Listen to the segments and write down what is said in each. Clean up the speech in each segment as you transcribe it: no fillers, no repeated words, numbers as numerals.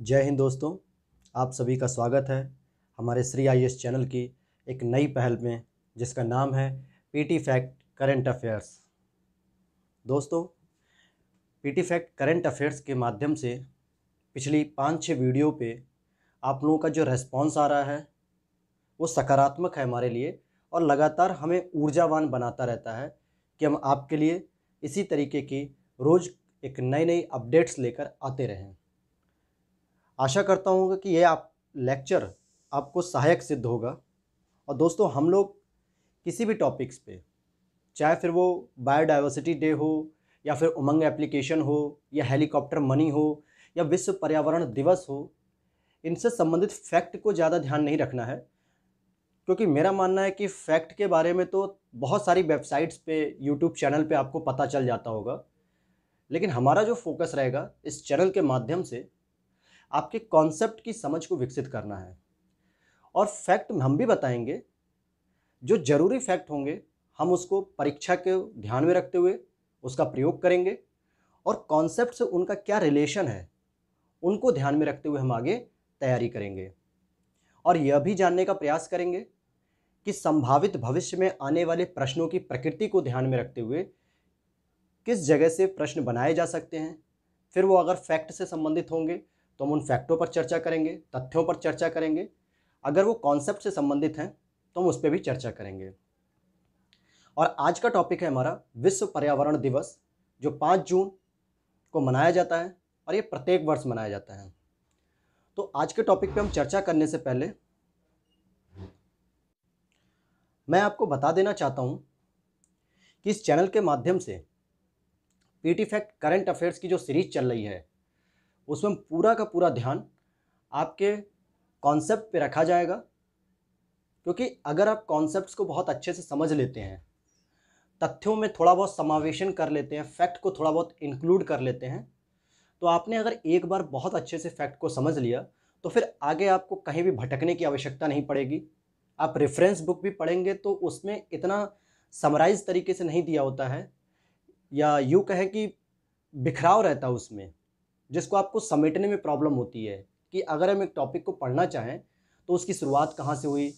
जय हिंद दोस्तों, आप सभी का स्वागत है हमारे श्री आईएएस चैनल की एक नई पहल में, जिसका नाम है पीटी फैक्ट करंट अफेयर्स। दोस्तों, पीटी फैक्ट करंट अफेयर्स के माध्यम से पिछली 5-6 वीडियो पे आप लोगों का जो रेस्पॉन्स आ रहा है वो सकारात्मक है हमारे लिए और लगातार हमें ऊर्जावान बनाता रहता है कि हम आपके लिए इसी तरीके की रोज़ एक नई नई अपडेट्स लेकर आते रहें। आशा करता हूँ कि ये आप लेक्चर आपको सहायक सिद्ध होगा। और दोस्तों, हम लोग किसी भी टॉपिक्स पे, चाहे फिर वो बायोडाइवर्सिटी डे हो या फिर उमंग एप्लीकेशन हो या हेलीकॉप्टर मनी हो या विश्व पर्यावरण दिवस हो, इनसे संबंधित फैक्ट को ज़्यादा ध्यान नहीं रखना है, क्योंकि मेरा मानना है कि फैक्ट के बारे में तो बहुत सारी वेबसाइट्स पे, यूट्यूब चैनल पे आपको पता चल जाता होगा। लेकिन हमारा जो फोकस रहेगा इस चैनल के माध्यम से आपके कॉन्सेप्ट की समझ को विकसित करना है। और फैक्ट हम भी बताएंगे, जो ज़रूरी फैक्ट होंगे हम उसको परीक्षा के ध्यान में रखते हुए उसका प्रयोग करेंगे, और कॉन्सेप्ट से उनका क्या रिलेशन है उनको ध्यान में रखते हुए हम आगे तैयारी करेंगे। और यह भी जानने का प्रयास करेंगे कि संभावित भविष्य में आने वाले प्रश्नों की प्रकृति को ध्यान में रखते हुए किस जगह से प्रश्न बनाए जा सकते हैं। फिर वो अगर फैक्ट से संबंधित होंगे तो हम उन फैक्टों पर चर्चा करेंगे, तथ्यों पर चर्चा करेंगे। अगर वो कॉन्सेप्ट से संबंधित हैं तो हम उस पर भी चर्चा करेंगे। और आज का टॉपिक है हमारा विश्व पर्यावरण दिवस, जो 5 जून को मनाया जाता है और ये प्रत्येक वर्ष मनाया जाता है। तो आज के टॉपिक पे हम चर्चा करने से पहले मैं आपको बता देना चाहता हूँ कि इस चैनल के माध्यम से पीटी फैक्ट करंट अफेयर्स की जो सीरीज चल रही है उसमें पूरा का पूरा ध्यान आपके कॉन्सेप्ट पे रखा जाएगा। क्योंकि अगर आप कॉन्सेप्ट्स को बहुत अच्छे से समझ लेते हैं, तथ्यों में थोड़ा बहुत समावेशन कर लेते हैं, फैक्ट को थोड़ा बहुत इंक्लूड कर लेते हैं, तो आपने अगर एक बार बहुत अच्छे से फैक्ट को समझ लिया तो फिर आगे आपको कहीं भी भटकने की आवश्यकता नहीं पड़ेगी। आप रेफरेंस बुक भी पढ़ेंगे तो उसमें इतना समराइज तरीके से नहीं दिया होता है, या यूँ कहें कि बिखराव रहता है उसमें, जिसको आपको समेटने में प्रॉब्लम होती है कि अगर हम एक टॉपिक को पढ़ना चाहें तो उसकी शुरुआत कहाँ से हुई,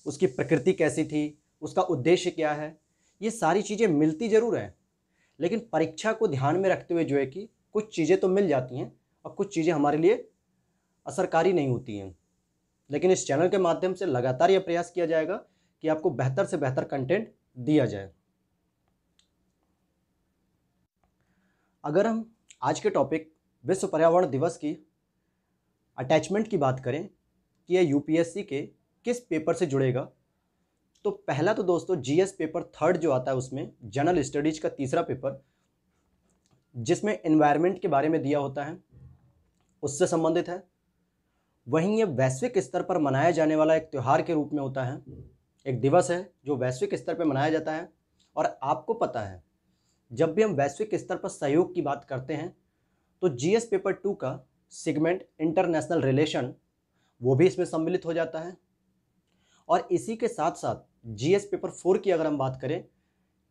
उसकी प्रकृति कैसी थी, उसका उद्देश्य क्या है। ये सारी चीज़ें मिलती ज़रूर हैं, लेकिन परीक्षा को ध्यान में रखते हुए जो है कि कुछ चीज़ें तो मिल जाती हैं और कुछ चीज़ें हमारे लिए असरकारी नहीं होती हैं। लेकिन इस चैनल के माध्यम से लगातार यह प्रयास किया जाएगा कि आपको बेहतर से बेहतर कंटेंट दिया जाए। अगर हम आज के टॉपिक विश्व पर्यावरण दिवस की अटैचमेंट की बात करें कि यह यूपीएससी के किस पेपर से जुड़ेगा, तो पहला तो दोस्तों जीएस पेपर 3 जो आता है उसमें जनरल स्टडीज का तीसरा पेपर, जिसमें एनवायरनमेंट के बारे में दिया होता है, उससे संबंधित है। वहीं ये वैश्विक स्तर पर मनाया जाने वाला एक त्यौहार के रूप में होता है, एक दिवस है जो वैश्विक स्तर पर मनाया जाता है। और आपको पता है, जब भी हम वैश्विक स्तर पर सहयोग की बात करते हैं तो जीएस पेपर 2 का सेगमेंट इंटरनेशनल रिलेशन वो भी इसमें सम्मिलित हो जाता है। और इसी के साथ साथ जीएस पेपर 4 की अगर हम बात करें,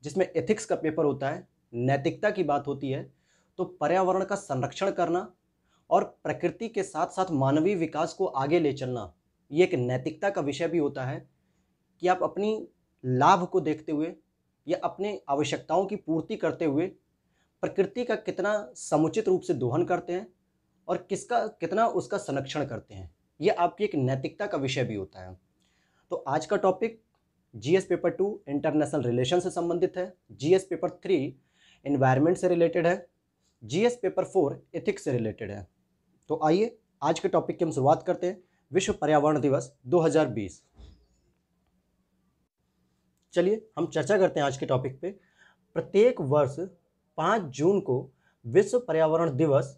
जिसमें एथिक्स का पेपर होता है, नैतिकता की बात होती है, तो पर्यावरण का संरक्षण करना और प्रकृति के साथ साथ मानवीय विकास को आगे ले चलना, ये एक नैतिकता का विषय भी होता है कि आप अपनी लाभ को देखते हुए या अपने आवश्यकताओं की पूर्ति करते हुए प्रकृति का कितना समुचित रूप से दोहन करते हैं और कितना उसका संरक्षण करते हैं। यह आपकी एक नैतिकता का विषय भी होता है। तो आज का topic GS paper 2 international relation से संबंधित है, जीएस पेपर 3 एनवायरनमेंट से रिलेटेड है, जीएस पेपर 4 एथिक्स से रिलेटेड है। तो आइए आज के टॉपिक की हम शुरुआत करते हैं, विश्व पर्यावरण दिवस 2020। चलिए हम चर्चा करते हैं आज के टॉपिक पे। प्रत्येक वर्ष 5 जून को विश्व पर्यावरण दिवस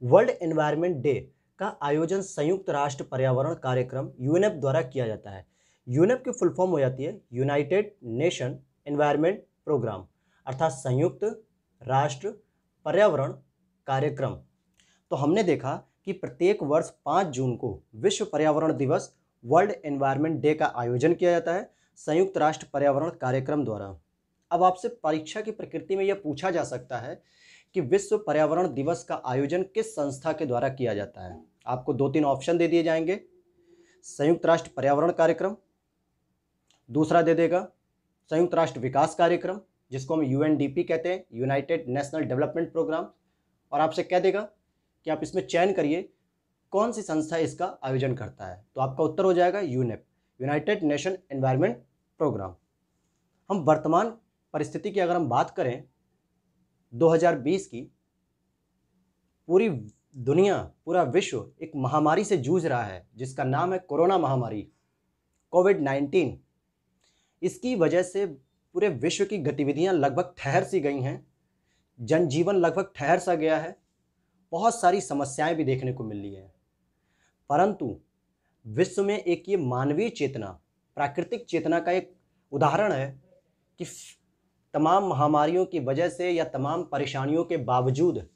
वर्ल्ड एनवायरनमेंट डे का आयोजन संयुक्त राष्ट्र पर्यावरण कार्यक्रम यूएनएप द्वारा किया जाता है। यूएनएप की फुल फॉर्म हो जाती है यूनाइटेड नेशन एनवायरनमेंट प्रोग्राम, अर्थात संयुक्त राष्ट्र पर्यावरण कार्यक्रम। तो हमने देखा कि प्रत्येक वर्ष 5 जून को विश्व पर्यावरण दिवस वर्ल्ड एनवायरनमेंट डे का आयोजन किया जाता है संयुक्त राष्ट्र पर्यावरण कार्यक्रम द्वारा। अब आपसे परीक्षा की प्रकृति में यह पूछा जा सकता है कि विश्व पर्यावरण दिवस का आयोजन किस संस्था के द्वारा किया जाता है। आपको 2-3 ऑप्शन दे दिए जाएंगे। संयुक्त राष्ट्र पर्यावरण कार्यक्रम, दूसरा दे देगा संयुक्त राष्ट्र विकास कार्यक्रम, जिसको हम यूएनडीपी कहते हैं, यूनाइटेड नेशनल डेवलपमेंट प्रोग्राम, और आपसे कह देगा कि आप इसमें चयन करिए कौन सी संस्था इसका आयोजन करता है। तो आपका उत्तर हो जाएगा UNEP, United Nation Environment Programme. हम वर्तमान परिस्थिति की अगर हम बात करें 2020 की, पूरी दुनिया, पूरा विश्व एक महामारी से जूझ रहा है जिसका नाम है कोरोना महामारी, कोविड-19। इसकी वजह से पूरे विश्व की गतिविधियां लगभग ठहर सी गई हैं, जनजीवन लगभग ठहर सा गया है, बहुत सारी समस्याएं भी देखने को मिल रही हैं। परंतु विश्व में एक ये मानवीय चेतना, प्राकृतिक चेतना का एक उदाहरण है कि तमाम महामारियों की वजह से या तमाम परेशानियों के बावजूद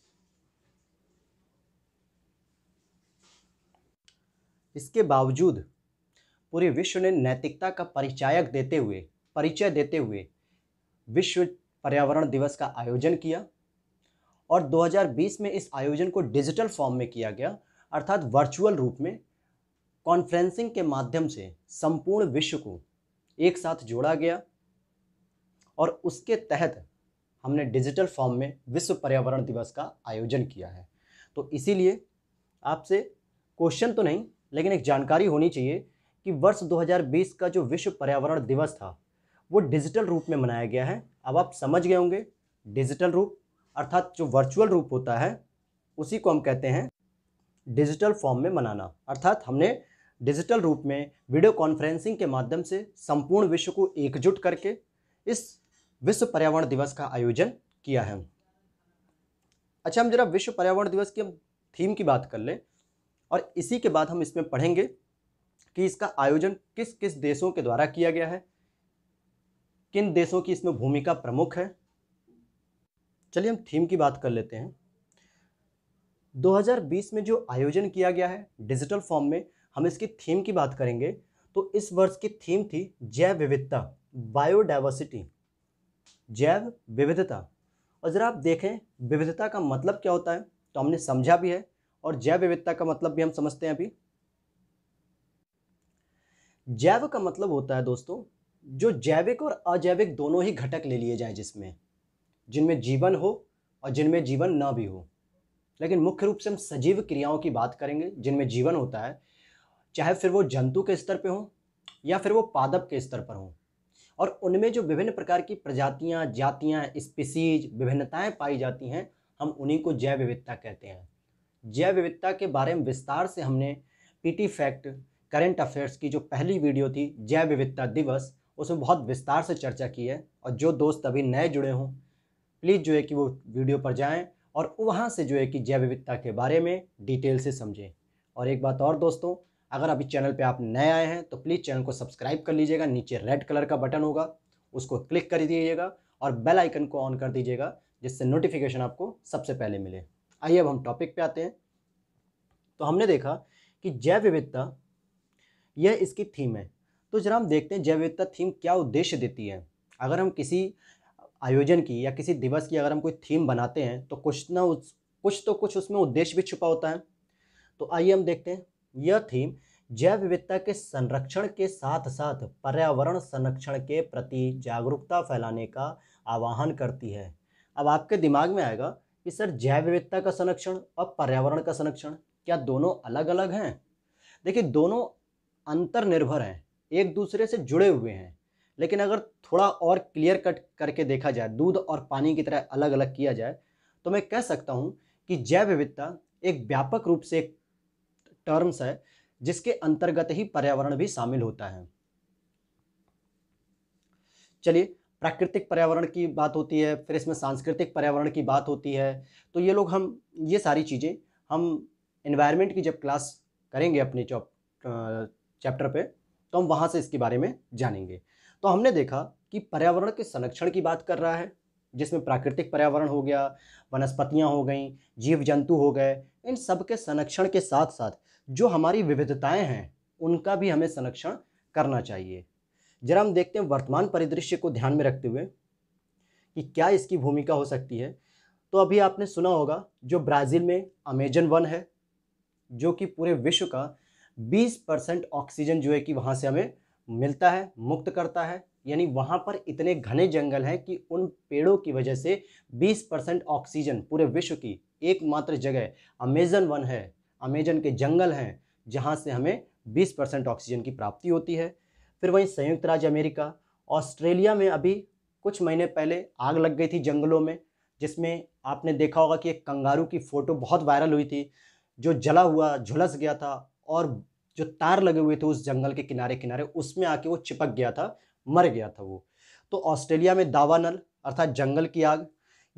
इसके बावजूद पूरे विश्व ने नैतिकता का परिचय देते हुए विश्व पर्यावरण दिवस का आयोजन किया। और 2020 में इस आयोजन को डिजिटल फॉर्म में किया गया, अर्थात वर्चुअल रूप में कॉन्फ्रेंसिंग के माध्यम से संपूर्ण विश्व को एक साथ जोड़ा गया और उसके तहत हमने डिजिटल फॉर्म में विश्व पर्यावरण दिवस का आयोजन किया है। तो इसीलिए आपसे क्वेश्चन तो नहीं, लेकिन एक जानकारी होनी चाहिए कि वर्ष 2020 का जो विश्व पर्यावरण दिवस था वो डिजिटल रूप में मनाया गया है। अब आप समझ गए होंगे, डिजिटल रूप अर्थात जो वर्चुअल रूप होता है उसी को हम कहते हैं डिजिटल फॉर्म में मनाना। अर्थात हमने डिजिटल रूप में वीडियो कॉन्फ्रेंसिंग के माध्यम से संपूर्ण विश्व को एकजुट करके इस विश्व पर्यावरण दिवस का आयोजन किया है। अच्छा, हम जरा विश्व पर्यावरण दिवस की हम थीम की बात कर लें और इसी के बाद हम इसमें पढ़ेंगे कि इसका आयोजन किस किस देशों के द्वारा किया गया है, किन देशों की इसमें भूमिका प्रमुख है। चलिए हम थीम की बात कर लेते हैं। 2020 में जो आयोजन किया गया है डिजिटल फॉर्म में, हम इसकी थीम की बात करेंगे तो इस वर्ष की थीम थी जैव विविधता, बायोडाइवर्सिटी, जैव विविधता। और ज़रा आप देखें विविधता का मतलब क्या होता है, तो हमने समझा भी है और जैव विविधता का मतलब भी हम समझते हैं अभी। जैव का मतलब होता है दोस्तों, जो जैविक और अजैविक दोनों ही घटक ले लिए जाएं, जिनमें जीवन हो और जिनमें जीवन ना भी हो। लेकिन मुख्य रूप से हम सजीव क्रियाओं की बात करेंगे जिनमें जीवन होता है, चाहे फिर वो जंतु के स्तर पे हो या फिर वो पादप के स्तर पर हो। और उनमें जो विभिन्न प्रकार की प्रजातियां, जातियां, स्पीसीज, विभिन्नताएं पाई जाती हैं, हम उन्हीं को जैव विविधता कहते हैं। जैव विविधता के बारे में विस्तार से हमने पीटी फैक्ट करंट अफेयर्स की जो पहली वीडियो थी जैव विविधता दिवस, उसमें बहुत विस्तार से चर्चा की है। और जो दोस्त अभी नए जुड़े हों प्लीज़ जो है कि वो वीडियो पर जाएं और वहाँ से जो है कि जैव विविधता के बारे में डिटेल से समझें। और एक बात और दोस्तों, अगर अभी चैनल पे आप नए आए हैं तो प्लीज़ चैनल को सब्सक्राइब कर लीजिएगा। नीचे रेड कलर का बटन होगा, उसको क्लिक कर दीजिएगा और बेल आइकन को ऑन कर दीजिएगा, जिससे नोटिफिकेशन आपको सबसे पहले मिले। आइए अब हम टॉपिक पे आते हैं। तो हमने देखा कि जैव विविधता यह इसकी थीम है। तो जरा हम देखते हैं जैव विविधता थीम क्या उद्देश्य देती है। अगर हम किसी आयोजन की या किसी दिवस की अगर हम कोई थीम बनाते हैं तो कुछ उसमें उद्देश्य भी छुपा होता है। तो आइए हम देखते हैं। यह थीम जैव विविधता के संरक्षण के साथ साथ पर्यावरण संरक्षण के प्रति जागरूकता फैलाने का आह्वान करती है। अब आपके दिमाग में आएगा कि सर जैव विविधता का संरक्षण और पर्यावरण का संरक्षण क्या दोनों अलग अलग हैं? देखिए, दोनों अंतर्निर्भर हैं, एक दूसरे से जुड़े हुए हैं। लेकिन अगर थोड़ा और क्लियर कट करके देखा जाए, दूध और पानी की तरह अलग अलग किया जाए, तो मैं कह सकता हूं कि जैव विविधता एक व्यापक रूप से एक टर्म्स है जिसके अंतर्गत ही पर्यावरण भी शामिल होता है। चलिए, प्राकृतिक पर्यावरण की बात होती है, फिर इसमें सांस्कृतिक पर्यावरण की बात होती है। तो ये सारी चीज़ें हम एनवायरनमेंट की जब क्लास करेंगे अपने चैप्टर पे, तो हम वहाँ से इसके बारे में जानेंगे। तो हमने देखा कि पर्यावरण के संरक्षण की बात कर रहा है, जिसमें प्राकृतिक पर्यावरण हो गया, वनस्पतियाँ हो गई, जीव जंतु हो गए। इन सब के संरक्षण के साथ साथ जो हमारी विविधताएं हैं उनका भी हमें संरक्षण करना चाहिए। जरा हम देखते हैं वर्तमान परिदृश्य को ध्यान में रखते हुए कि क्या इसकी भूमिका हो सकती है, तो अभी आपने सुना होगा जो ब्राज़ील में अमेज़न वन है, जो कि पूरे विश्व का 20% ऑक्सीजन जो है कि वहाँ से हमें मिलता है, मुक्त करता है। यानी वहाँ पर इतने घने जंगल हैं कि उन पेड़ों की वजह से 20% ऑक्सीजन पूरे विश्व की एकमात्र जगह अमेज़न वन है, अमेज़न के जंगल हैं, जहाँ से हमें 20% ऑक्सीजन की प्राप्ति होती है। फिर वहीं संयुक्त राज्य अमेरिका, ऑस्ट्रेलिया में अभी कुछ महीने पहले आग लग गई थी जंगलों में, जिसमें आपने देखा होगा कि एक कंगारू की फ़ोटो बहुत वायरल हुई थी, जो जला हुआ झुलस गया था और जो तार लगे हुए थे उस जंगल के किनारे-किनारे उसमें आके वो चिपक गया था, मर गया था वो। तो ऑस्ट्रेलिया में दावानल अर्थात जंगल की आग,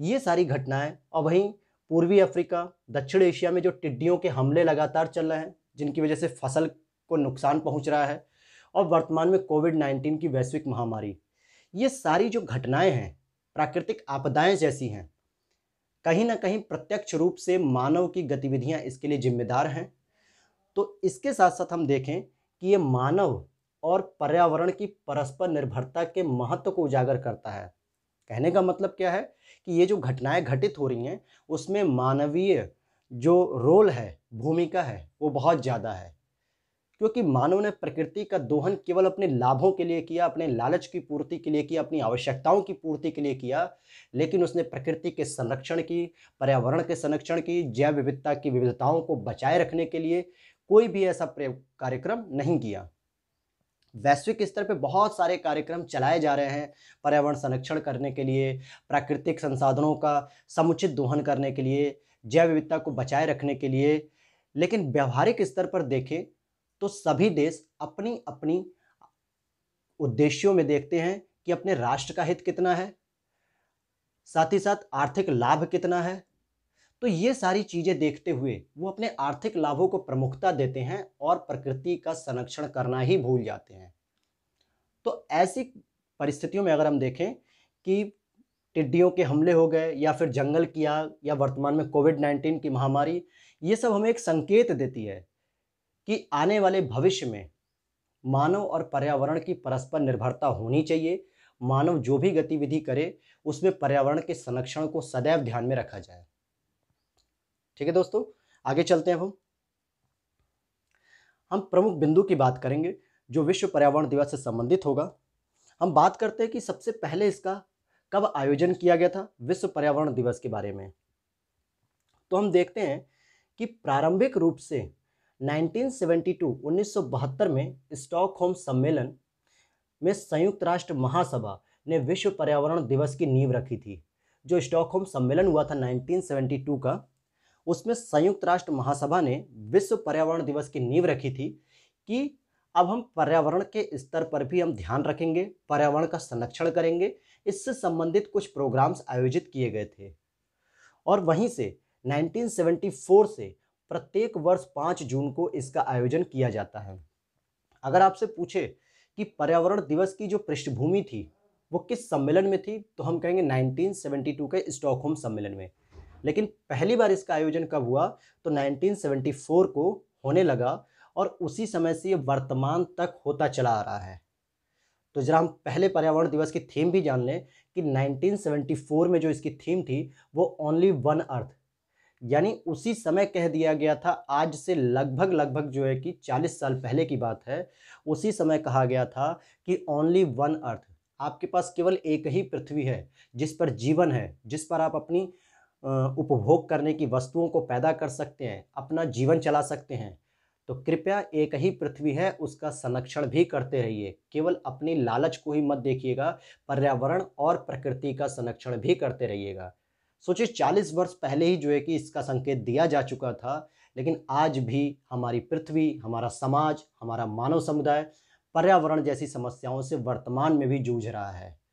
ये सारी घटनाएँ और वहीं पूर्वी अफ्रीका, दक्षिण एशिया में जो टिड्डियों के हमले लगातार चल रहे हैं, जिनकी वजह से फसल को नुकसान पहुँच रहा है और वर्तमान में कोविड-19 की वैश्विक महामारी, ये सारी जो घटनाएँ हैं, प्राकृतिक आपदाएँ जैसी हैं, कहीं न कहीं प्रत्यक्ष रूप से मानव की गतिविधियाँ इसके लिए ज़िम्मेदार हैं। तो इसके साथ-साथ हम देखें कि ये मानव और पर्यावरण की परस्पर निर्भरता के महत्व को उजागर करता है। कहने का मतलब क्या है कि ये जो घटनाएँ घटित हो रही हैं, उसमें मानवीय जो रोल है, भूमिका है, वो बहुत ज़्यादा है। क्योंकि मानव ने प्रकृति का दोहन केवल अपने लाभों के लिए किया, अपने लालच की पूर्ति के लिए किया, अपनी आवश्यकताओं की पूर्ति के लिए किया, लेकिन उसने प्रकृति के संरक्षण की, पर्यावरण के संरक्षण की, जैव विविधता की विविधताओं को बचाए रखने के लिए कोई भी ऐसा कार्यक्रम नहीं किया। वैश्विक स्तर पे बहुत सारे कार्यक्रम चलाए जा रहे हैं पर्यावरण संरक्षण करने के लिए, प्राकृतिक संसाधनों का समुचित दोहन करने के लिए, जैव विविधता को बचाए रखने के लिए। लेकिन व्यावहारिक स्तर पर देखें तो सभी देश अपनी-अपनी उद्देश्यों में देखते हैं कि अपने राष्ट्र का हित कितना है, साथ ही साथ आर्थिक लाभ कितना है। तो ये सारी चीज़ें देखते हुए वो अपने आर्थिक लाभों को प्रमुखता देते हैं और प्रकृति का संरक्षण करना ही भूल जाते हैं। तो ऐसी परिस्थितियों में अगर हम देखें कि टिड्डियों के हमले हो गए या फिर जंगल की आग या वर्तमान में कोविड-19 की महामारी, ये सब हमें एक संकेत देती है कि आने वाले भविष्य में मानव और पर्यावरण की परस्पर निर्भरता होनी चाहिए। मानव जो भी गतिविधि करे, उसमें पर्यावरण के संरक्षण को सदैव ध्यान में रखा जाए। ठीक है दोस्तों, आगे चलते हैं हम प्रमुख बिंदु की बात करेंगे जो विश्व पर्यावरण दिवस से संबंधित होगा। हम बात करते हैं कि सबसे पहले इसका कब आयोजन किया गया था विश्व पर्यावरण दिवस के बारे में। तो हम देखते हैं कि प्रारंभिक रूप से 1972 में स्टॉकहोम सम्मेलन में संयुक्त राष्ट्र महासभा ने विश्व पर्यावरण दिवस की नींव रखी थी। जो स्टॉकहोम सम्मेलन हुआ था 1972 का, उसमें संयुक्त राष्ट्र महासभा ने विश्व पर्यावरण दिवस की नींव रखी थी कि अब हम पर्यावरण के स्तर पर भी हम ध्यान रखेंगे, पर्यावरण का संरक्षण करेंगे। इससे संबंधित कुछ प्रोग्राम्स आयोजित किए गए थे और वहीं से 1974 से प्रत्येक वर्ष 5 जून को इसका आयोजन किया जाता है। अगर आपसे पूछे कि पर्यावरण दिवस की जो पृष्ठभूमि थी वो किस सम्मेलन में थी, तो हम कहेंगे 1972 के स्टॉकहोम सम्मेलन में। लेकिन पहली बार इसका आयोजन कब हुआ, तो 1974 को होने लगा और उसी समय से ये वर्तमान तक होता चला आ रहा है। तो जरा हम पहले पर्यावरण दिवस की थीम भी जान लें कि 1974 में जो इसकी थीम थी वो ओनली वन अर्थ, यानी उसी समय कह दिया गया था, आज से लगभग जो है कि 40 साल पहले की बात है, उसी समय कहा गया था कि ओनली वन अर्थ, आपके पास केवल एक ही पृथ्वी है जिस पर जीवन है, जिस पर आप अपनी उपभोग करने की वस्तुओं को पैदा कर सकते हैं, अपना जीवन चला सकते हैं। तो कृपया एक ही पृथ्वी है, उसका संरक्षण भी करते रहिए। केवल अपनी लालच को ही मत देखिएगा, पर्यावरण और प्रकृति का संरक्षण भी करते रहिएगा। सोचिए 40 वर्ष पहले ही जो है कि इसका संकेत दिया जा चुका था, लेकिन आज भी हमारी पृथ्वी, हमारा समाज, हमारा मानव समुदाय पर्यावरण जैसी समस्याओं से वर्तमान में भी जूझ रहा है।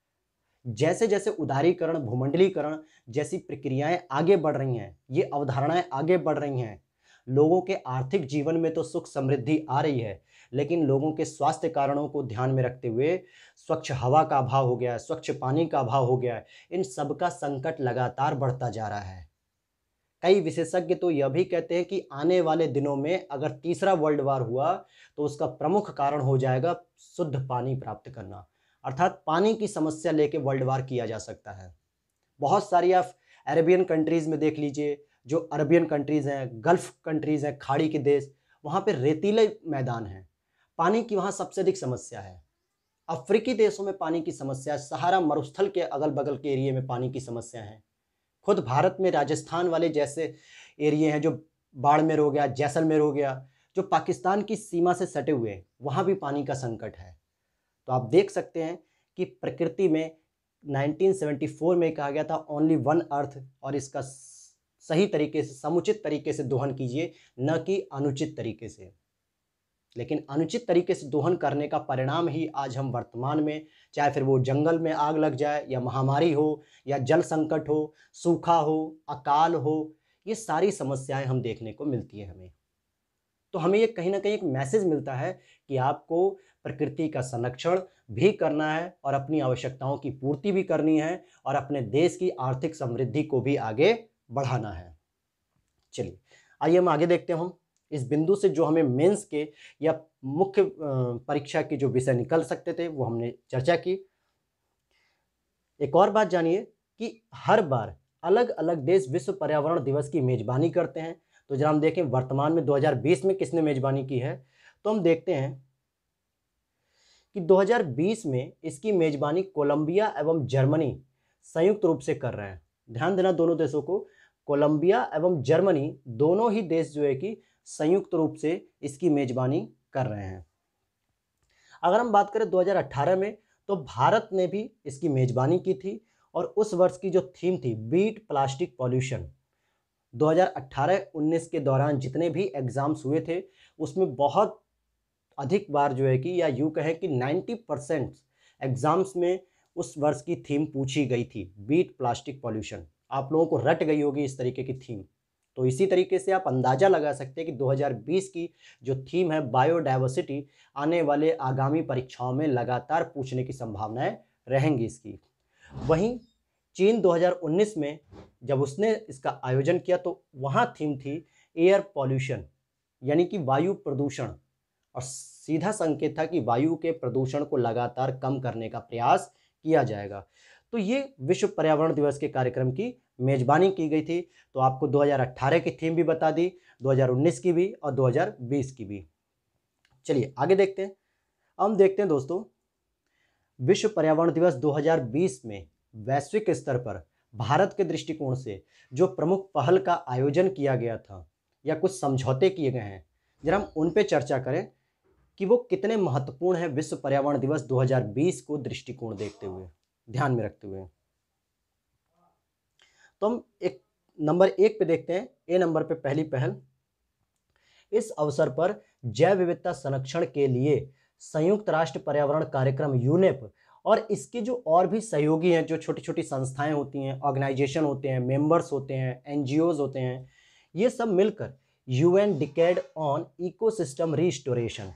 जैसे-जैसे उदारीकरण, भूमंडलीकरण जैसी प्रक्रियाएं आगे बढ़ रही हैं, ये अवधारणाएं आगे बढ़ रही हैं, लोगों के आर्थिक जीवन में तो सुख समृद्धि आ रही है, लेकिन लोगों के स्वास्थ्य कारणों को ध्यान में रखते हुए स्वच्छ हवा का अभाव हो गया है, स्वच्छ पानी का अभाव हो गया है, इन सब का संकट लगातार बढ़ता जा रहा है। कई विशेषज्ञ तो यह भी कहते हैं कि आने वाले दिनों में अगर तीसरा वर्ल्ड वार हुआ तो उसका प्रमुख कारण हो जाएगा शुद्ध पानी प्राप्त करना, अर्थात पानी की समस्या लेके वर्ल्ड वार किया जा सकता है। बहुत सारी आप अरेबियन कंट्रीज़ में देख लीजिए, जो अरबियन कंट्रीज़ हैं, गल्फ़ कंट्रीज़ हैं, खाड़ी के देश, वहाँ पे रेतीले मैदान हैं, पानी की वहाँ सबसे अधिक समस्या है। अफ्रीकी देशों में पानी की समस्या है, सहारा मरुस्थल के अगल-बगल के एरिया में पानी की समस्या है। खुद भारत में राजस्थान वाले जैसे एरिया हैं, जो बाड़मेर हो गया, जैसलमेर हो गया, जो पाकिस्तान की सीमा से सटे हुए हैं, वहाँ भी पानी का संकट है। तो आप देख सकते हैं कि प्रकृति में 1974 में कहा गया था ओनली वन अर्थ, और इसका सही तरीके से, समुचित तरीके से दोहन कीजिए, न कि अनुचित तरीके से। लेकिन अनुचित तरीके से दोहन करने का परिणाम ही आज हम वर्तमान में, चाहे फिर वो जंगल में आग लग जाए, या महामारी हो, या जल संकट हो, सूखा हो, अकाल हो, ये सारी समस्याएं हम देखने को मिलती है हमें। तो हमें ये कहीं ना कहीं एक मैसेज मिलता है कि आपको प्रकृति का संरक्षण भी करना है और अपनी आवश्यकताओं की पूर्ति भी करनी है और अपने देश की आर्थिक समृद्धि को भी आगे बढ़ाना है। चलिए आइए हम आगे देखते हैं। हम इस बिंदु से जो हमें मेंस के या मुख्य परीक्षा के जो विषय निकल सकते थे वो हमने चर्चा की। एक और बात जानिए कि हर बार अलग अलग देश विश्व पर्यावरण दिवस की मेजबानी करते हैं। तो जब हम देखें वर्तमान में 2020 में किसने मेजबानी की है, तो हम देखते हैं कि 2020 में इसकी मेजबानी कोलंबिया एवं जर्मनी संयुक्त रूप से कर रहे हैं। ध्यान देना दोनों देशों को, कोलंबिया एवं जर्मनी दोनों ही देश जो है कि संयुक्त रूप से इसकी मेजबानी कर रहे हैं। अगर हम बात करें 2018 में, तो भारत ने भी इसकी मेजबानी की थी और उस वर्ष की जो थीम थी बीट प्लास्टिक पॉल्यूशन। 2018-19 के दौरान जितने भी एग्जाम्स हुए थे उसमें बहुत अधिक बार जो है कि, या यूँ कहें कि 90% एग्जाम्स में उस वर्ष की थीम पूछी गई थी, बीट प्लास्टिक पॉल्यूशन। आप लोगों को रट गई होगी इस तरीके की थीम। तो इसी तरीके से आप अंदाज़ा लगा सकते हैं कि 2020 की जो थीम है बायोडायवर्सिटी, आने वाले आगामी परीक्षाओं में लगातार पूछने की संभावनाएं रहेंगी इसकी। वहीं चीन 2019 में जब उसने इसका आयोजन किया तो वहाँ थीम थी एयर पॉल्यूशन, यानी कि वायु प्रदूषण, और सीधा संकेत था कि वायु के प्रदूषण को लगातार कम करने का प्रयास किया जाएगा। तो ये विश्व पर्यावरण दिवस के कार्यक्रम की मेजबानी की गई थी। तो आपको 2018 की थीम भी बता दी, 2019 की भी और 2020 की भी। चलिए आगे देखते हैं। हम देखते हैं दोस्तों, विश्व पर्यावरण दिवस 2020 में वैश्विक स्तर पर भारत के दृष्टिकोण से जो प्रमुख पहल का आयोजन किया गया था या कुछ समझौते किए गए हैं, जरा हम उन पे चर्चा करें कि वो कितने महत्वपूर्ण हैं विश्व पर्यावरण दिवस 2020 को दृष्टिकोण देखते हुए, ध्यान में रखते हुए। तो हम एक नंबर 1 पे देखते हैं। ए नंबर पे पहली पहल, इस अवसर पर जैव विविधता संरक्षण के लिए संयुक्त राष्ट्र पर्यावरण कार्यक्रम यूनेप और इसके जो और भी सहयोगी हैं, जो छोटी छोटी संस्थाएं होती हैं, ऑर्गेनाइजेशन होते हैं, मेंबर्स होते हैं, एनजीओज होते हैं, ये सब मिलकर UN decade on ecosystem restoration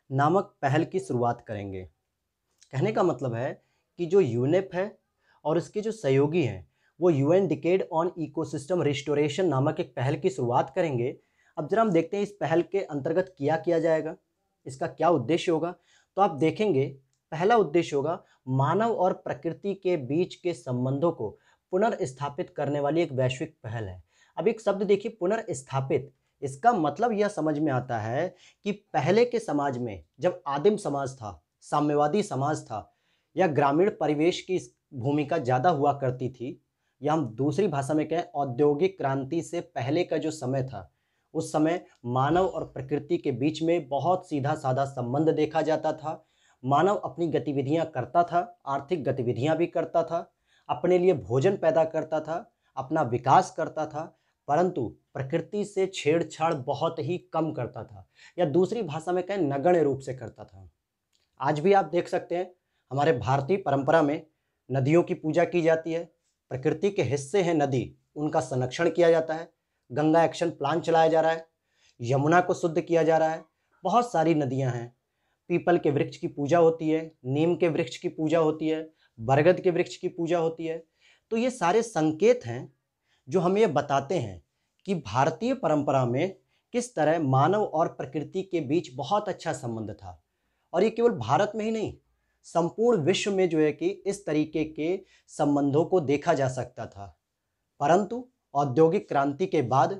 नामक पहल की शुरुआत करेंगे। कहने का मतलब है कि जो यूनेप है और उसके जो सहयोगी हैं वो UN decade on ecosystem restoration नामक एक पहल की शुरुआत करेंगे। अब जरा हम देखते हैं इस पहल के अंतर्गत किया जाएगा, इसका क्या उद्देश्य होगा। तो आप देखेंगे पहला उद्देश्य होगा मानव और प्रकृति के बीच के संबंधों को पुनर्स्थापित करने वाली एक वैश्विक पहल है। अब एक शब्द देखिए, पुनर्स्थापित, इसका मतलब यह समझ में आता है कि पहले के समाज में जब आदिम समाज था, साम्यवादी समाज था, या ग्रामीण परिवेश की भूमिका ज़्यादा हुआ करती थी, या हम दूसरी भाषा में कहें औद्योगिक क्रांति से पहले का जो समय था, उस समय मानव और प्रकृति के बीच में बहुत सीधा साधा संबंध देखा जाता था। मानव अपनी गतिविधियां करता था, आर्थिक गतिविधियां भी करता था, अपने लिए भोजन पैदा करता था, अपना विकास करता था, परंतु प्रकृति से छेड़छाड़ बहुत ही कम करता था, या दूसरी भाषा में कहें नगण्य रूप से करता था। आज भी आप देख सकते हैं हमारे भारतीय परंपरा में नदियों की पूजा की जाती है, प्रकृति के हिस्से हैं नदी, उनका संरक्षण किया जाता है, गंगा एक्शन प्लान चलाया जा रहा है, यमुना को शुद्ध किया जा रहा है, बहुत सारी नदियां हैं, पीपल के वृक्ष की पूजा होती है, नीम के वृक्ष की पूजा होती है, बरगद के वृक्ष की पूजा होती है। तो ये सारे संकेत हैं जो हमें ये बताते हैं कि भारतीय परंपरा में किस तरह मानव और प्रकृति के बीच बहुत अच्छा संबंध था। और ये केवल भारत में ही नहीं, संपूर्ण विश्व में जो है कि इस तरीके के संबंधों को देखा जा सकता था। परंतु औद्योगिक क्रांति के बाद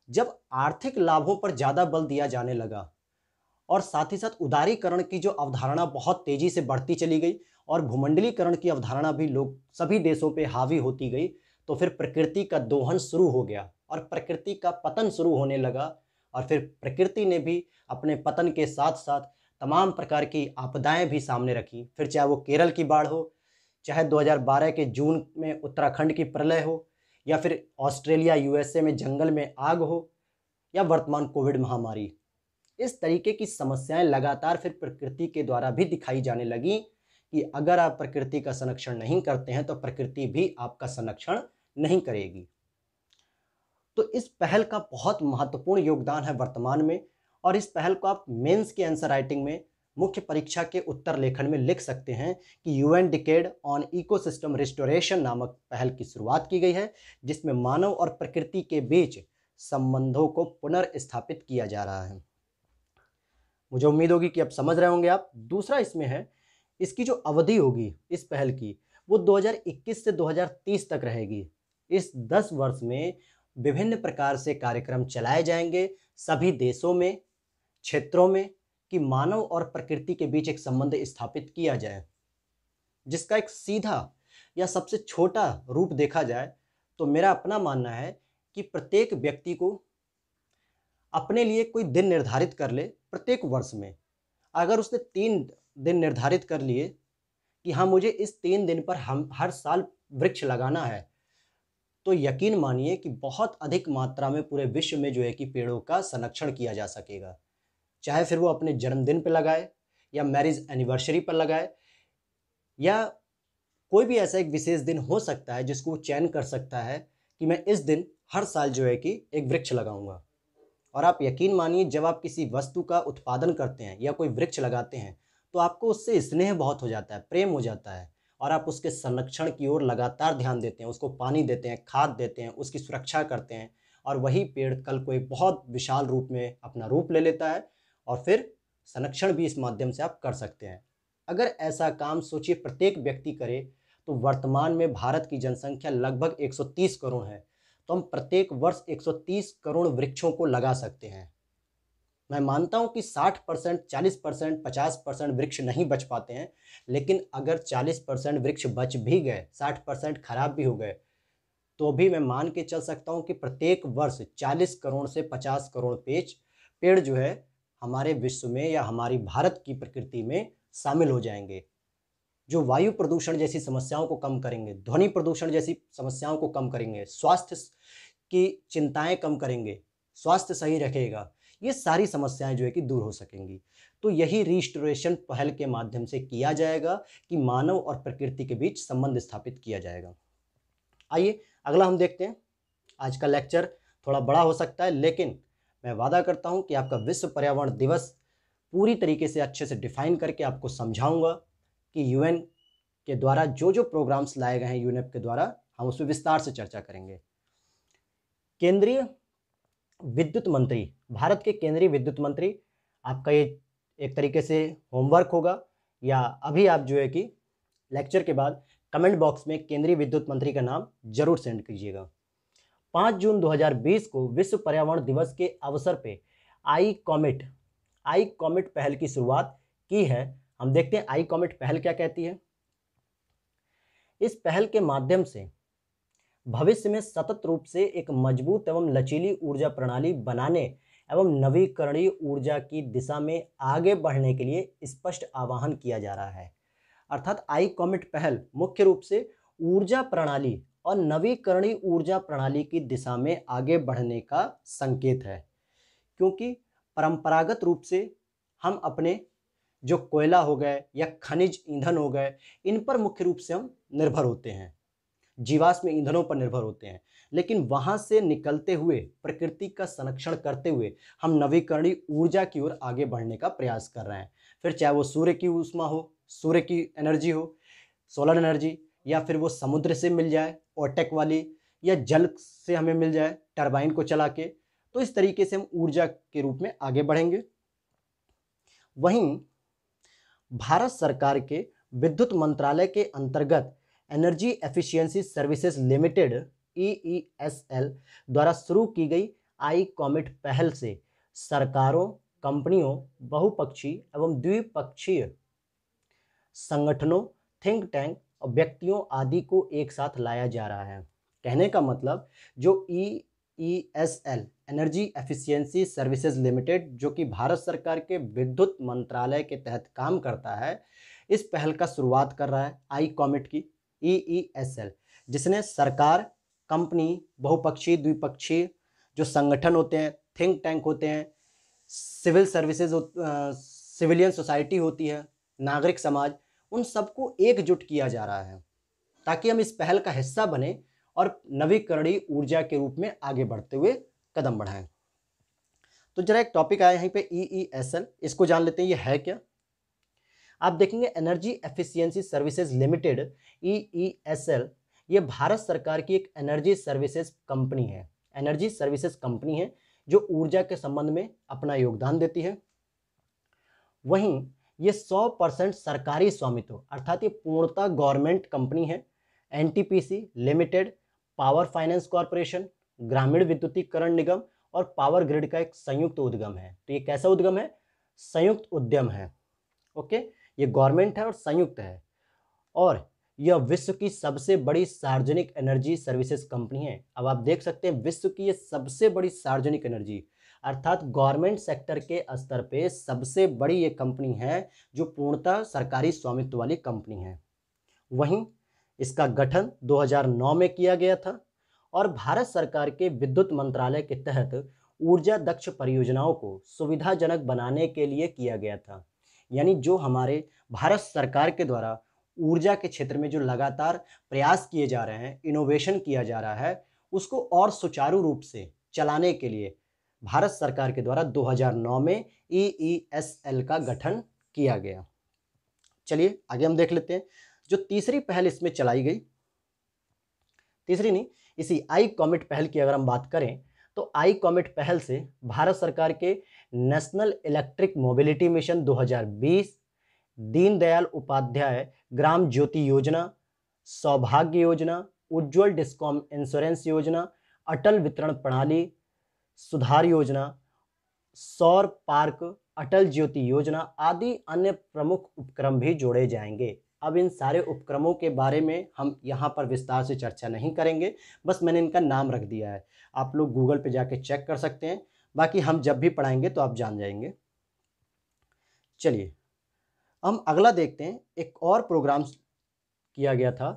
जब आर्थिक लाभों पर ज़्यादा बल दिया जाने लगा और साथ ही साथ उदारीकरण की जो अवधारणा बहुत तेजी से बढ़ती चली गई और भूमंडलीकरण की अवधारणा भी लोग सभी देशों पे हावी होती गई, तो फिर प्रकृति का दोहन शुरू हो गया और प्रकृति का पतन शुरू होने लगा। और फिर प्रकृति ने भी अपने पतन के साथ साथ तमाम प्रकार की आपदाएं भी सामने रखी। फिर चाहे वो केरल की बाढ़ हो, चाहे 2012 के जून में उत्तराखंड की प्रलय हो, या फिर ऑस्ट्रेलिया यूएसए में जंगल में आग हो, या वर्तमान कोविड महामारी। इस तरीके की समस्याएं लगातार फिर प्रकृति के द्वारा भी दिखाई जाने लगी कि अगर आप प्रकृति का संरक्षण नहीं करते हैं तो प्रकृति भी आपका संरक्षण नहीं करेगी। तो इस पहल का बहुत महत्वपूर्ण योगदान है वर्तमान में, और इस पहल को आप मेंस के आंसर राइटिंग में, मुख्य परीक्षा के उत्तर लेखन में लिख सकते हैं कि UN decade on ecosystem restoration नामक पहल की शुरुआत की गई है, जिसमें मानव और प्रकृति के बीच संबंधों को पुनर्स्थापित किया जा रहा है। मुझे उम्मीद होगी कि अब समझ रहे होंगे आप। दूसरा इसमें है, इसकी जो अवधि होगी इस पहल की वो 2021 से 2030 तक रहेगी। इस 10 वर्ष में विभिन्न प्रकार से कार्यक्रम चलाए जाएंगे सभी देशों में, क्षेत्रों में, कि मानव और प्रकृति के बीच एक संबंध स्थापित किया जाए, जिसका एक सीधा या सबसे छोटा रूप देखा जाए तो मेरा अपना मानना है कि प्रत्येक व्यक्ति को अपने लिए कोई दिन निर्धारित कर ले प्रत्येक वर्ष में। अगर उसने 3 दिन निर्धारित कर लिए कि हाँ मुझे इस 3 दिन पर हम हर साल वृक्ष लगाना है, तो यकीन मानिए कि बहुत अधिक मात्रा में पूरे विश्व में जो है कि पेड़ों का संरक्षण किया जा सकेगा। चाहे फिर वो अपने जन्मदिन पर लगाए या मैरिज एनिवर्सरी पर लगाए, या कोई भी ऐसा एक विशेष दिन हो सकता है जिसको वो चयन कर सकता है कि मैं इस दिन हर साल जो है कि एक वृक्ष लगाऊंगा। और आप यकीन मानिए जब आप किसी वस्तु का उत्पादन करते हैं या कोई वृक्ष लगाते हैं तो आपको उससे स्नेह बहुत हो जाता है, प्रेम हो जाता है, और आप उसके संरक्षण की ओर लगातार ध्यान देते हैं, उसको पानी देते हैं, खाद देते हैं, उसकी सुरक्षा करते हैं, और वही पेड़ कल को एक बहुत विशाल रूप में अपना रूप ले लेता है और फिर संरक्षण भी इस माध्यम से आप कर सकते हैं। अगर ऐसा काम सोचिए प्रत्येक व्यक्ति करे तो वर्तमान में भारत की जनसंख्या लगभग 130 करोड़ है, तो हम प्रत्येक वर्ष 130 करोड़ वृक्षों को लगा सकते हैं। मैं मानता हूं कि 60%, 40%, 50% वृक्ष नहीं बच पाते हैं, लेकिन अगर 40% वृक्ष बच भी गए, 60% खराब भी हो गए, तो भी मैं मान के चल सकता हूं कि प्रत्येक वर्ष 40 करोड़ से 50 करोड़ पेड़ जो है हमारे विश्व में या हमारी भारत की प्रकृति में शामिल हो जाएंगे, जो वायु प्रदूषण जैसी समस्याओं को कम करेंगे, ध्वनि प्रदूषण जैसी समस्याओं को कम करेंगे, स्वास्थ्य की चिंताएं कम करेंगे, स्वास्थ्य सही रखेगा, ये सारी समस्याएं जो है कि दूर हो सकेंगी। तो यही रिस्टोरेशन पहल के माध्यम से किया जाएगा कि मानव और प्रकृति के बीच संबंध स्थापित किया जाएगा। आइए अगला हम देखते हैं। आज का लेक्चर थोड़ा बड़ा हो सकता है, लेकिन मैं वादा करता हूं कि आपका विश्व पर्यावरण दिवस पूरी तरीके से अच्छे से डिफाइन करके आपको समझाऊंगा कि यूएन के द्वारा जो जो प्रोग्राम्स लाए गए हैं, यूनेप के द्वारा, हम उस पर विस्तार से चर्चा करेंगे। केंद्रीय विद्युत मंत्री, भारत के केंद्रीय विद्युत मंत्री, आपका ये एक तरीके से होमवर्क होगा, या अभी आप जो है कि लेक्चर के बाद कमेंट बॉक्स में केंद्रीय विद्युत मंत्री का नाम जरूर सेंड कीजिएगा। 5 जून 2020 को विश्व पर्यावरण दिवस के अवसर पे आई कॉमेट पहल की शुरुआत की है। हम देखते हैं आई कॉमेट पहल क्या कहती है। इस पहल के माध्यम से भविष्य में सतत रूप से एक मजबूत एवं लचीली ऊर्जा प्रणाली बनाने एवं नवीकरणीय ऊर्जा की दिशा में आगे बढ़ने के लिए स्पष्ट आह्वान किया जा रहा है। अर्थात आई कॉमेट पहल मुख्य रूप से ऊर्जा प्रणाली और नवीकरणीय ऊर्जा प्रणाली की दिशा में आगे बढ़ने का संकेत है, क्योंकि परंपरागत रूप से हम अपने जो कोयला हो गए या खनिज ईंधन हो गए, इन पर मुख्य रूप से हम निर्भर होते हैं, जीवाश्म ईंधनों पर निर्भर होते हैं, लेकिन वहां से निकलते हुए प्रकृति का संरक्षण करते हुए हम नवीकरणीय ऊर्जा की ओर आगे बढ़ने का प्रयास कर रहे हैं। फिर चाहे वो सूर्य की ऊष्मा हो, सूर्य की एनर्जी हो, सोलर एनर्जी, या फिर वो समुद्र से मिल जाए ओटेक वाली, या जल से हमें मिल जाए टरबाइन को चला के, तो इस तरीके से हम ऊर्जा के रूप में आगे बढ़ेंगे। वहीं भारत सरकार के विद्युत मंत्रालय के अंतर्गत energy efficiency services limited EESL द्वारा शुरू की गई आई कॉमेट पहल से सरकारों, कंपनियों, बहुपक्षीय एवं द्विपक्षीय संगठनों, थिंक टैंक और व्यक्तियों आदि को एक साथ लाया जा रहा है। कहने का मतलब जो EESL energy efficiency services limited जो कि भारत सरकार के विद्युत मंत्रालय के तहत काम करता है, इस पहल का शुरुआत कर रहा है आई कॉमेट की EESL, जिसने सरकार, कंपनी, बहुपक्षीय, द्विपक्षीय जो संगठन होते हैं, थिंक टैंक होते हैं, सिविल सर्विसेज, सिविलियन सोसाइटी होती है, नागरिक समाज, उन सबको एकजुट किया जा रहा है ताकि हम इस पहल का हिस्सा बने और नवीकरणीय ऊर्जा के रूप में आगे बढ़ते हुए कदम बढ़ाएं। तो जरा एक टॉपिक आया यहीं पे EESL, इसको जान लेते हैं ये है क्या। आप देखेंगे energy efficiency services limited EESL ये भारत सरकार की एक एनर्जी सर्विसेज कंपनी है, एनर्जी सर्विसेज कंपनी है जो ऊर्जा के संबंध में अपना योगदान देती है। वहीं ये 100% सरकारी स्वामित्व अर्थात ये पूर्णतः गवर्नमेंट कंपनी है। NTPC limited, power finance corporation, ग्रामीण विद्युतीकरण निगम और पावर ग्रिड का एक संयुक्त उद्यम है। तो ये कैसा उद्यम है? संयुक्त उद्यम है। ओके, ये गवर्नमेंट है और संयुक्त है, और यह विश्व की सबसे बड़ी सार्वजनिक एनर्जी सर्विसेज कंपनी है। अब आप देख सकते हैं विश्व की ये सबसे बड़ी सार्वजनिक एनर्जी अर्थात गवर्नमेंट सेक्टर के स्तर पे सबसे बड़ी ये कंपनी है जो पूर्णतः सरकारी स्वामित्व वाली कंपनी है। वहीं इसका गठन 2009 में किया गया था और भारत सरकार के विद्युत मंत्रालय के तहत ऊर्जा दक्ष परियोजनाओं को सुविधाजनक बनाने के लिए किया गया था। यानी जो हमारे भारत सरकार के द्वारा ऊर्जा के क्षेत्र में जो लगातार प्रयास किए जा रहे हैं, इनोवेशन किया जा रहा है, उसको और सुचारू रूप से चलाने के लिए भारत सरकार के द्वारा 2009 में EESL का गठन किया गया। चलिए आगे हम देख लेते हैं जो तीसरी पहल इसमें चलाई गई। तीसरी नहीं, इसी आई कॉमेट पहल की अगर हम बात करें तो आई कॉमेट पहल से भारत सरकार के national electric mobility mission 2020, Deendayal Upadhyay Gram Jyoti Yojana, Saubhagya योजना, उज्ज्वल डिस्कॉम इंश्योरेंस योजना, अटल वितरण प्रणाली सुधार योजना, सौर पार्क, अटल ज्योति योजना आदि अन्य प्रमुख उपक्रम भी जोड़े जाएंगे। अब इन सारे उपक्रमों के बारे में हम यहाँ पर विस्तार से चर्चा नहीं करेंगे, बस मैंने इनका नाम रख दिया है, आप लोग गूगल पे जाके चेक कर सकते हैं, बाकी हम जब भी पढ़ाएंगे तो आप जान जाएंगे। चलिए हम अगला देखते हैं। एक और प्रोग्राम किया गया था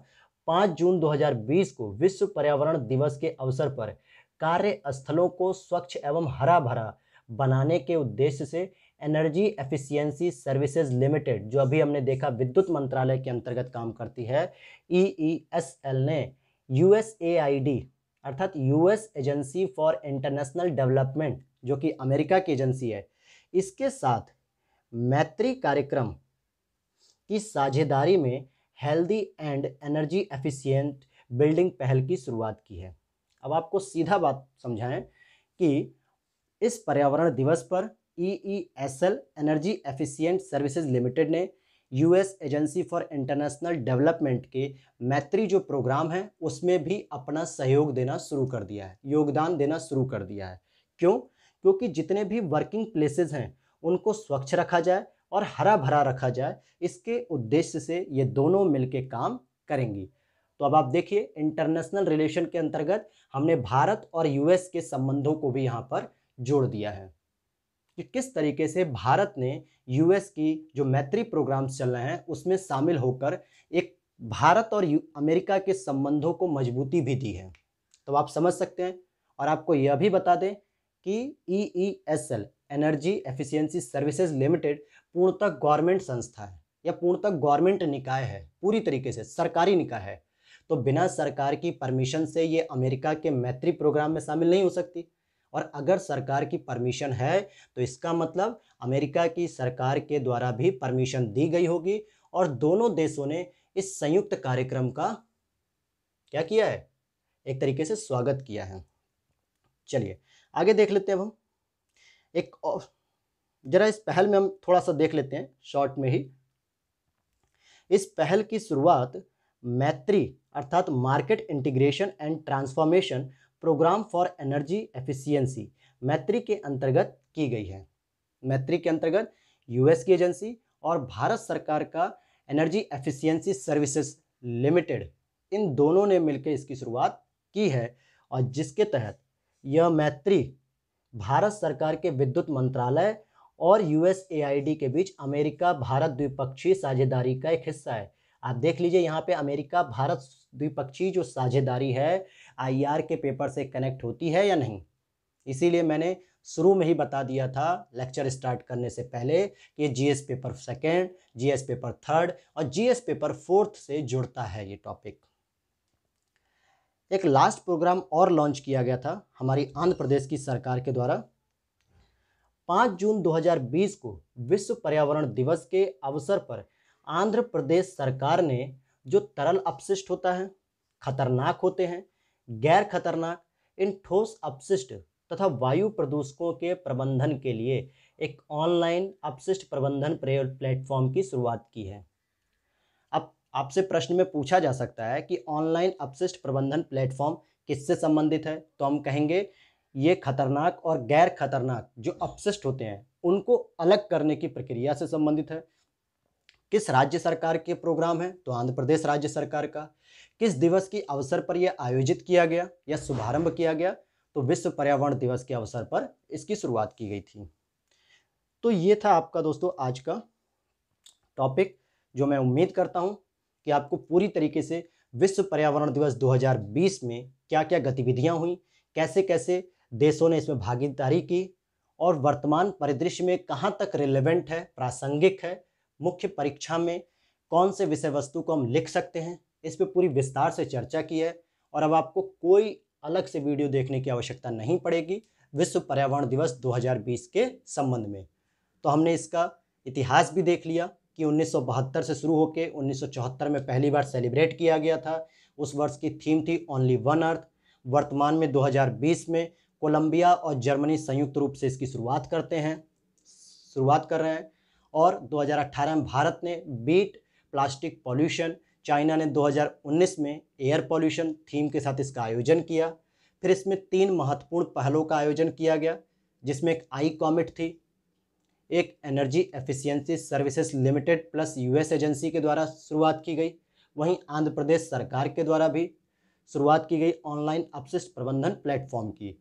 5 जून 2020 को विश्व पर्यावरण दिवस के अवसर पर कार्यस्थलों को स्वच्छ एवं हरा भरा बनाने के उद्देश्य से एनर्जी एफिशिएंसी सर्विसेज लिमिटेड जो अभी हमने देखा विद्युत मंत्रालय के अंतर्गत काम करती है, EESL ने USAID अर्थात US agency for international development जो कि अमेरिका की एजेंसी है, इसके साथ मैत्री कार्यक्रम की साझेदारी में healthy and energy efficient building पहल की शुरुआत की है। अब आपको सीधा बात समझाएं कि इस पर्यावरण दिवस पर EESL energy efficient services limited ने US agency for international development के मैत्री जो प्रोग्राम है उसमें भी अपना सहयोग देना शुरू कर दिया है, योगदान देना शुरू कर दिया है। क्यों? क्योंकि जितने भी वर्किंग प्लेसेस हैं उनको स्वच्छ रखा जाए और हरा भरा रखा जाए, इसके उद्देश्य से ये दोनों मिलके काम करेंगी। तो अब आप देखिए इंटरनेशनल रिलेशन के अंतर्गत हमने भारत और यूएस के संबंधों को भी यहाँ पर जोड़ दिया है कि किस तरीके से भारत ने यूएस की जो मैत्री प्रोग्राम्स चल रहे हैं उसमें शामिल होकर एक भारत और अमेरिका के संबंधों को मजबूती भी दी है। तो आप समझ सकते हैं। और आपको यह भी बता दें कि EESL energy efficiency services limited पूर्णतः गवर्नमेंट संस्था है या पूर्णतः गवर्नमेंट निकाय है, पूरी तरीके से सरकारी निकाय है। तो बिना सरकार की परमिशन से ये अमेरिका के मैत्री प्रोग्राम में शामिल नहीं हो सकती, और अगर सरकार की परमिशन है तो इसका मतलब अमेरिका की सरकार के द्वारा भी परमिशन दी गई होगी और दोनों देशों ने इस संयुक्त कार्यक्रम का क्या किया है, एक तरीके से स्वागत किया है। चलिए आगे देख लेते हैं। अब हम एक और जरा इस पहल में हम थोड़ा सा देख लेते हैं शॉर्ट में ही इस पहल की शुरुआत मैत्री अर्थात Market Integration and Transformation Programme for Energy Efficiency Maitree के अंतर्गत की गई है। मैत्री के अंतर्गत यूएस की एजेंसी और भारत सरकार का एनर्जी एफिशिएंसी सर्विसेज लिमिटेड, इन दोनों ने मिलकर इसकी शुरुआत की है और जिसके तहत यह मैत्री भारत सरकार के विद्युत मंत्रालय और यूएसएआईडी के बीच अमेरिका भारत द्विपक्षीय साझेदारी का एक हिस्सा है। आप देख लीजिए यहाँ पे अमेरिका भारत द्विपक्षीय जो साझेदारी है आईआर के पेपर से कनेक्ट होती है या नहीं। इसीलिए मैंने शुरू में ही बता दिया था लेक्चर स्टार्ट करने से पहले कि GS paper second, GS paper third और जीएस पेपर फोर्थ से जुड़ता है ये टॉपिक। एक लास्ट प्रोग्राम और लॉन्च किया गया था हमारी आंध्र प्रदेश की सरकार के द्वारा। 5 जून 2020 को विश्व पर्यावरण दिवस के अवसर पर आंध्र प्रदेश सरकार ने जो तरल अपशिष्ट होता है, खतरनाक होते हैं, गैर खतरनाक, इन ठोस अपशिष्ट तथा वायु प्रदूषकों के प्रबंधन के लिए एक ऑनलाइन अपशिष्ट प्रबंधन प्लेटफॉर्म की शुरुआत की है। अब आपसे प्रश्न में पूछा जा सकता है कि ऑनलाइन अपशिष्ट प्रबंधन प्लेटफॉर्म किससे संबंधित है, तो हम कहेंगे ये खतरनाक और गैर खतरनाक जो अपशिष्ट होते हैं उनको अलग करने की प्रक्रिया से संबंधित है। किस राज्य सरकार के प्रोग्राम है, तो आंध्र प्रदेश राज्य सरकार का। किस दिवस के अवसर पर यह आयोजित किया गया या शुभारंभ किया गया, तो विश्व पर्यावरण दिवस के अवसर पर इसकी शुरुआत की गई थी। तो ये था आपका दोस्तों आज का टॉपिक, जो मैं उम्मीद करता हूँ कि आपको पूरी तरीके से विश्व पर्यावरण दिवस 2020 में क्या क्या गतिविधियाँ हुई, कैसे कैसे देशों ने इसमें भागीदारी की और वर्तमान परिदृश्य में कहाँ तक रिलेवेंट है, प्रासंगिक है, मुख्य परीक्षा में कौन से विषय वस्तु को हम लिख सकते हैं, इस पर पूरी विस्तार से चर्चा की है। और अब आपको कोई अलग से वीडियो देखने की आवश्यकता नहीं पड़ेगी विश्व पर्यावरण दिवस 2020 के संबंध में। तो हमने इसका इतिहास भी देख लिया कि 1972 से शुरू होकर 1974 में पहली बार सेलिब्रेट किया गया था। उस वर्ष की थीम थी ओनली वन अर्थ। वर्तमान में 2020 में कोलंबिया और जर्मनी संयुक्त रूप से इसकी शुरुआत कर रहे हैं। और 2018 में भारत ने बीट प्लास्टिक पॉल्यूशन, चाइना ने 2019 में एयर पॉल्यूशन थीम के साथ इसका आयोजन किया। फिर इसमें 3 महत्वपूर्ण पहलों का आयोजन किया गया, जिसमें एक आई कॉमेट थी, एक energy efficiency services limited plus US agency के द्वारा शुरुआत की गई। वहीं आंध्र प्रदेश सरकार के द्वारा भी शुरुआत की गई ऑनलाइन अपशिष्ट प्रबंधन प्लेटफॉर्म की।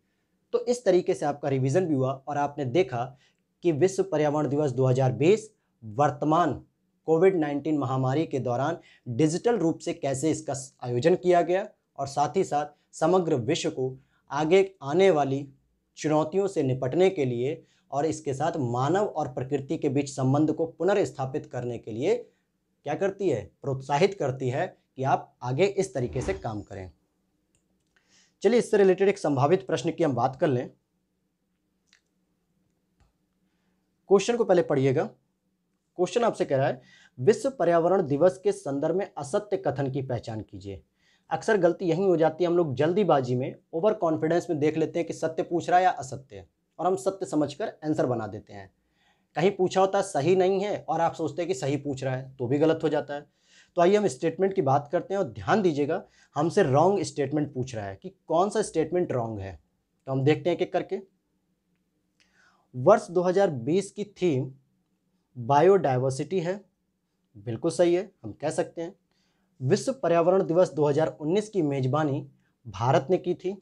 तो इस तरीके से आपका रिवीजन भी हुआ और आपने देखा कि विश्व पर्यावरण दिवस 2020 वर्तमान कोविड-19 महामारी के दौरान डिजिटल रूप से कैसे इसका आयोजन किया गया और साथ ही साथ समग्र विश्व को आगे आने वाली चुनौतियों से निपटने के लिए और इसके साथ मानव और प्रकृति के बीच संबंध को पुनर्स्थापित करने के लिए क्या करती है, प्रोत्साहित करती है कि आप आगे इस तरीके से काम करें। चलिए इससे रिलेटेड एक संभावित प्रश्न की हम बात कर लें। क्वेश्चन को पहले पढ़िएगा। क्वेश्चन आपसे कह रहा है विश्व पर्यावरण दिवस के संदर्भ में असत्य कथन की पहचान कीजिए। अक्सर गलती यही हो जाती है, हम लोग जल्दीबाजी में ओवर कॉन्फिडेंस में देख लेते हैं कि सत्य पूछ रहा है या असत्य, और हम सत्य समझकर आंसर बना देते हैं। कहीं पूछा होता है सही नहीं है और आप सोचते हैं कि सही पूछ रहा है, तो भी गलत हो जाता है। तो आइए हम स्टेटमेंट की बात करते हैं और ध्यान दीजिएगा, हमसे रॉन्ग स्टेटमेंट पूछ रहा है कि कौन सा स्टेटमेंट रॉन्ग है। तो हम देखते हैं एक एक करके। वर्ष 2020 की थीम बायोडायवर्सिटी है, बिल्कुल सही है, हम कह सकते हैं। विश्व पर्यावरण दिवस 2019 की मेजबानी भारत ने की थी।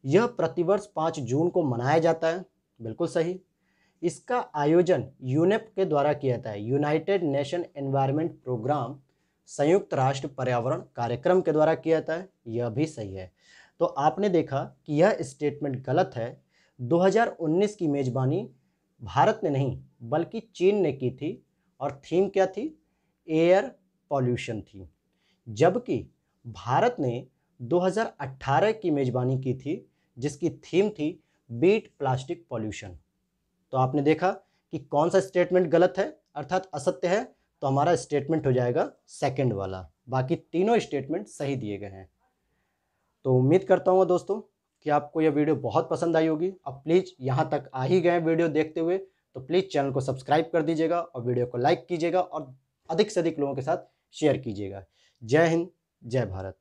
यह प्रतिवर्ष 5 जून को मनाया जाता है, बिल्कुल सही। इसका आयोजन यूनेप के द्वारा किया जाता है, यूनाइटेड नेशन एनवायरनमेंट प्रोग्राम, संयुक्त राष्ट्र पर्यावरण कार्यक्रम के द्वारा किया जाता है, यह भी सही है। तो आपने देखा कि यह स्टेटमेंट गलत है। 2019 की मेजबानी भारत ने नहीं बल्कि चीन ने की थी और थीम क्या थी, एयर पॉल्यूशन थी। जबकि भारत ने 2018 की मेजबानी की थी जिसकी थीम थी बीट प्लास्टिक पॉल्यूशन। तो आपने देखा कि कौन सा स्टेटमेंट गलत है अर्थात असत्य है, तो हमारा स्टेटमेंट हो जाएगा सेकंड वाला। बाकी तीनों स्टेटमेंट सही दिए गए हैं। तो उम्मीद करता हूँ दोस्तों कि आपको यह वीडियो बहुत पसंद आई होगी। अब प्लीज़ यहाँ तक आ ही गए वीडियो देखते हुए तो प्लीज़ चैनल को सब्सक्राइब कर दीजिएगा और वीडियो को लाइक कीजिएगा और अधिक से अधिक लोगों के साथ शेयर कीजिएगा। जय हिंद, जय भारत।